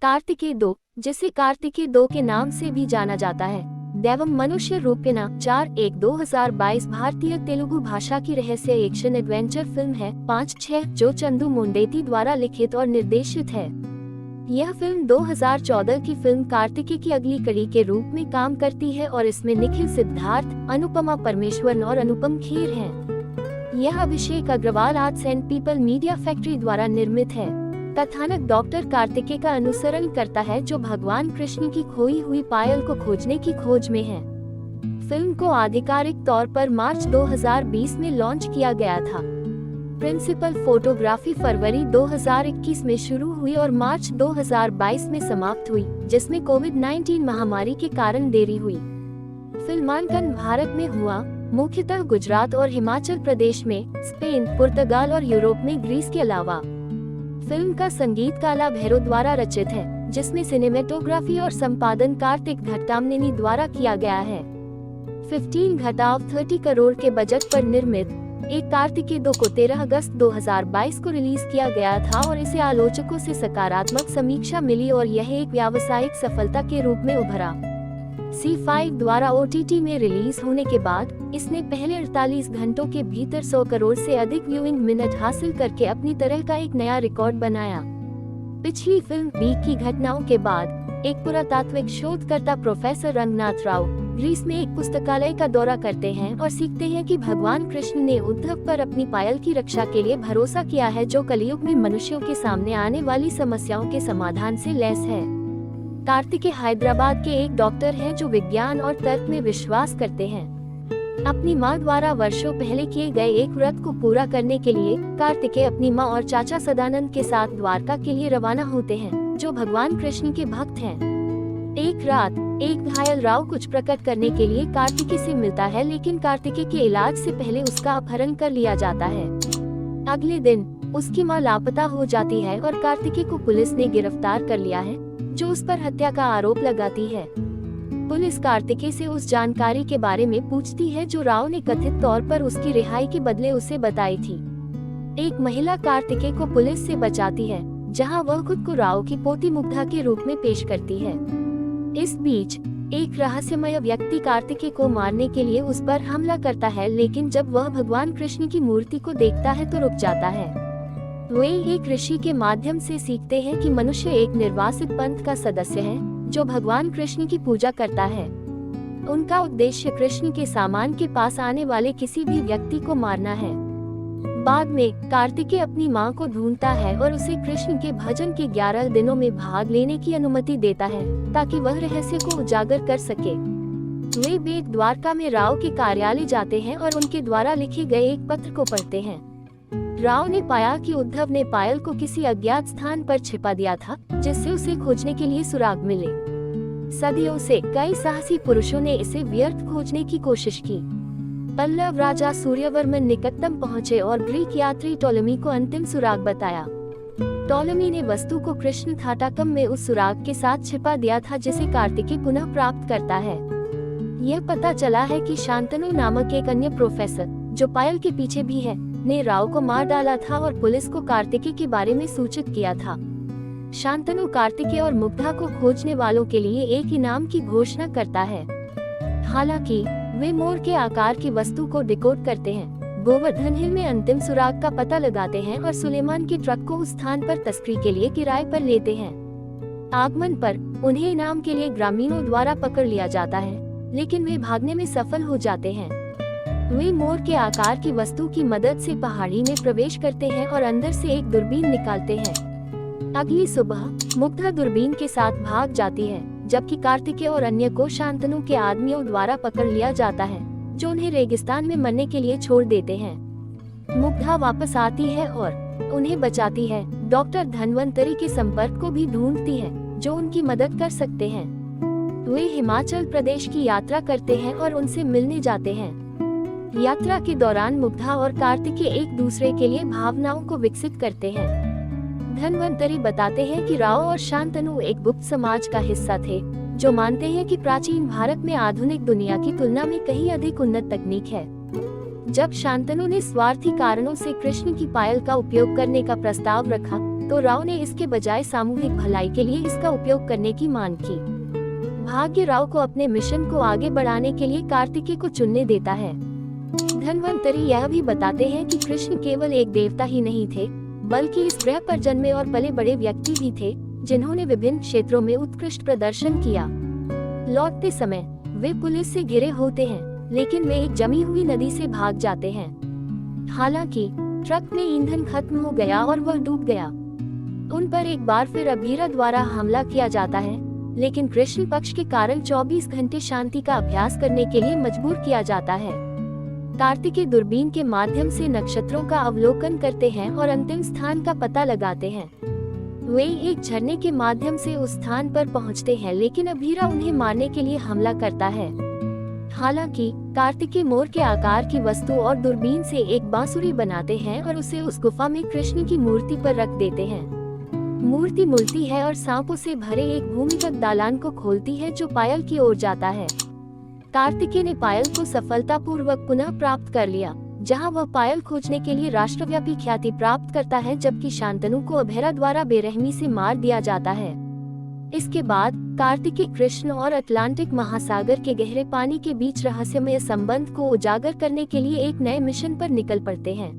कार्तिकेय 2, जिसे कार्तिकेय 2 के नाम से भी जाना जाता है, दैवम मनुष्य रूपेण 4/1/2022 भारतीय तेलुगु भाषा की रहस्य एक्शन एडवेंचर फिल्म है 5/6 जो चंदू मुंडेती द्वारा लिखित और निर्देशित है। यह फिल्म 2014 की फिल्म कार्तिकेय की अगली कड़ी के रूप में काम करती है और इसमें निखिल सिद्धार्थ, अनुपमा परमेश्वरन और अनुपम खेर हैं। यह Abhishek Agarwal arts and people media factory द्वारा निर्मित है। कथानक डॉक्टर कार्तिकेय का अनुसरण करता है जो भगवान कृष्ण की खोई हुई पायल को खोजने की खोज में है। फिल्म को आधिकारिक तौर पर मार्च 2020 में लॉन्च किया गया था। प्रिंसिपल फोटोग्राफी फरवरी 2021 में शुरू हुई और मार्च 2022 में समाप्त हुई, जिसमें कोविड-19 महामारी के कारण देरी हुई। फिल्मांकन भारत में हुआ, मुख्यतः गुजरात और हिमाचल प्रदेश में, स्पेन, पुर्तगाल और यूरोप में ग्रीस के अलावा। फिल्म का संगीत काला भैरव द्वारा रचित है, जिसमें सिनेमेटोग्राफी और संपादन कार्तिक घट्टामनेनी द्वारा किया गया है। 15/30 करोड़ के बजट पर निर्मित एक कार्तिकेय 2 को 13 अगस्त 2022 को रिलीज किया गया था और इसे आलोचकों से सकारात्मक समीक्षा मिली और यह एक व्यावसायिक सफलता के रूप में उभरा। C5 द्वारा OTT में रिलीज होने के बाद इसने पहले 48 घंटों के भीतर 100 करोड़ से अधिक व्यूइंग मिनट हासिल करके अपनी तरह का एक नया रिकॉर्ड बनाया। पिछली फिल्म बीक की घटनाओं के बाद एक पुरातात्विक शोधकर्ता प्रोफेसर रंगनाथ राव ग्रीस में एक पुस्तकालय का दौरा करते हैं और सीखते हैं कि भगवान कृष्ण ने उद्धव पर अपनी पायल की रक्षा के लिए भरोसा किया है, जो कलयुग में मनुष्यों के सामने आने वाली समस्याओं के समाधान से लैस है। कार्तिकेय हैदराबाद के एक डॉक्टर हैं जो विज्ञान और तर्क में विश्वास करते हैं। अपनी मां द्वारा वर्षों पहले किए गए एक व्रत को पूरा करने के लिए कार्तिकेय अपनी मां और चाचा सदानंद के साथ द्वारका के लिए रवाना होते हैं, जो भगवान कृष्ण के भक्त हैं। एक रात एक घायल राव कुछ प्रकट करने के लिए कार्तिकेय से मिलता है, लेकिन कार्तिकेय के इलाज से पहले उसका अपहरण कर लिया जाता है। अगले दिन उसकी मां लापता हो जाती है और कार्तिकेय को पुलिस ने गिरफ्तार कर लिया है, जो उस पर हत्या का आरोप लगाती है। पुलिस कार्तिकेय से उस जानकारी के बारे में पूछती है जो राव ने कथित तौर पर उसकी रिहाई के बदले उसे बताई थी। एक महिला कार्तिकेय को पुलिस से बचाती है, जहां वह खुद को राव की पोती मुग्धा के रूप में पेश करती है। इस बीच एक रहस्यमय व्यक्ति कार्तिकेय को मारने के लिए उस पर हमला करता है, लेकिन जब वह भगवान कृष्ण की मूर्ति को देखता है तो रुक जाता है। वे एक ऋषि के माध्यम से सीखते हैं कि मनुष्य एक निर्वासित पंथ का सदस्य है जो भगवान कृष्ण की पूजा करता है। उनका उद्देश्य कृष्ण के सामान के पास आने वाले किसी भी व्यक्ति को मारना है। बाद में कार्तिकेय अपनी मां को ढूंढता है और उसे कृष्ण के भजन के 11 दिनों में भाग लेने की अनुमति देता है, ताकि वह रहस्य को उजागर कर सके। वे बेट द्वारका में राव के कार्यालय जाते हैं और उनके द्वारा लिखे गए एक पत्र को पढ़ते हैं। राव ने पाया कि उद्धव ने पायल को किसी अज्ञात स्थान पर छिपा दिया था, जिससे उसे खोजने के लिए सुराग मिले। सदियों से कई साहसी पुरुषों ने इसे व्यर्थ खोजने की कोशिश की। पल्लव राजा सूर्यवर्मन निकटतम पहुंचे और ग्रीक यात्री टोलेमी को अंतिम सुराग बताया। टोलेमी ने वस्तु को कृष्ण थाटाकम में उस सुराग के साथ छिपा दिया था, जिसे कार्तिकेय पुनः प्राप्त करता है। यह पता चला है कि शांतनु नामक एक अन्य प्रोफेसर, जो पायल के पीछे भी है, ने राव को मार डाला था और पुलिस को कार्तिकेय के बारे में सूचित किया था। शांतनु कार्तिकेय और मुग्धा को खोजने वालों के लिए एक इनाम की घोषणा करता है। हालांकि वे मोर के आकार की वस्तु को डिकोड करते हैं, गोवर्धन हिल में अंतिम सुराग का पता लगाते हैं और सुलेमान के ट्रक को उस स्थान पर तस्करी के लिए किराए पर लेते हैं। आगमन पर उन्हें इनाम के लिए ग्रामीणों द्वारा पकड़ लिया जाता है, लेकिन वे भागने में सफल हो जाते हैं। वे मोर के आकार की वस्तु की मदद से पहाड़ी में प्रवेश करते हैं और अंदर से एक दूरबीन निकालते हैं। अगली सुबह मुग्धा दूरबीन के साथ भाग जाती है, जबकि कार्तिकेय और अन्य को शांतनु के आदमियों द्वारा पकड़ लिया जाता है, जो उन्हें रेगिस्तान में मरने के लिए छोड़ देते हैं। मुग्धा वापस आती है और उन्हें बचाती है। डॉक्टर धन्वंतरी के संपर्क को भी ढूंढती है, जो उनकी मदद कर सकते हैं। वे हिमाचल प्रदेश की यात्रा करते हैं और उनसे मिलने जाते हैं। यात्रा के दौरान मुग्धा और कार्तिकेय एक दूसरे के लिए भावनाओं को विकसित करते हैं। धन्वंतरी बताते हैं कि राव और शांतनु एक गुप्त समाज का हिस्सा थे, जो मानते हैं कि प्राचीन भारत में आधुनिक दुनिया की तुलना में कहीं अधिक उन्नत तकनीक है। जब शांतनु ने स्वार्थी कारणों से कृष्ण की पायल का उपयोग करने का प्रस्ताव रखा, तो राव ने इसके बजाय सामूहिक भलाई के लिए इसका उपयोग करने की मांग की। भाग्य राव को अपने मिशन को आगे बढ़ाने के लिए कार्तिकेय को चुनने देता है। धन्वंतरी यह भी बताते हैं कि कृष्ण केवल एक देवता ही नहीं थे, बल्कि इस ग्रह पर जन्मे और पले बड़े व्यक्ति भी थे, जिन्होंने विभिन्न क्षेत्रों में उत्कृष्ट प्रदर्शन किया। लौटते समय वे पुलिस से घिरे होते हैं, लेकिन वे एक जमी हुई नदी से भाग जाते हैं। हालांकि ट्रक में ईंधन खत्म हो गया और वह डूब गया। उन पर एक बार फिर अभीरा द्वारा हमला किया जाता है, लेकिन कृष्ण पक्ष के कारण 24 घंटे शांति का अभ्यास करने के लिए मजबूर किया जाता है। कार्तिकेय दूरबीन के माध्यम से नक्षत्रों का अवलोकन करते हैं और अंतिम स्थान का पता लगाते हैं। वे एक झरने के माध्यम से उस स्थान पर पहुंचते हैं, लेकिन अभीरा उन्हें मारने के लिए हमला करता है। हालांकि कार्तिकेय मोर के आकार की वस्तु और दूरबीन से एक बांसुरी बनाते हैं और उसे उस गुफा में कृष्ण की मूर्ति पर रख देते हैं। मूर्ति मुड़ती है और सांपों से भरे एक भूमिगत दालान को खोलती है, जो पायल की ओर जाता है। कार्तिकेय ने पायल को सफलतापूर्वक पुनः प्राप्त कर लिया, जहां वह पायल खोजने के लिए राष्ट्रव्यापी ख्याति प्राप्त करता है, जबकि शांतनु को अभेरा द्वारा बेरहमी से मार दिया जाता है। इसके बाद कार्तिकेय कृष्ण और अटलांटिक महासागर के गहरे पानी के बीच रहस्यमय संबंध को उजागर करने के लिए एक नए मिशन पर निकल पड़ते हैं।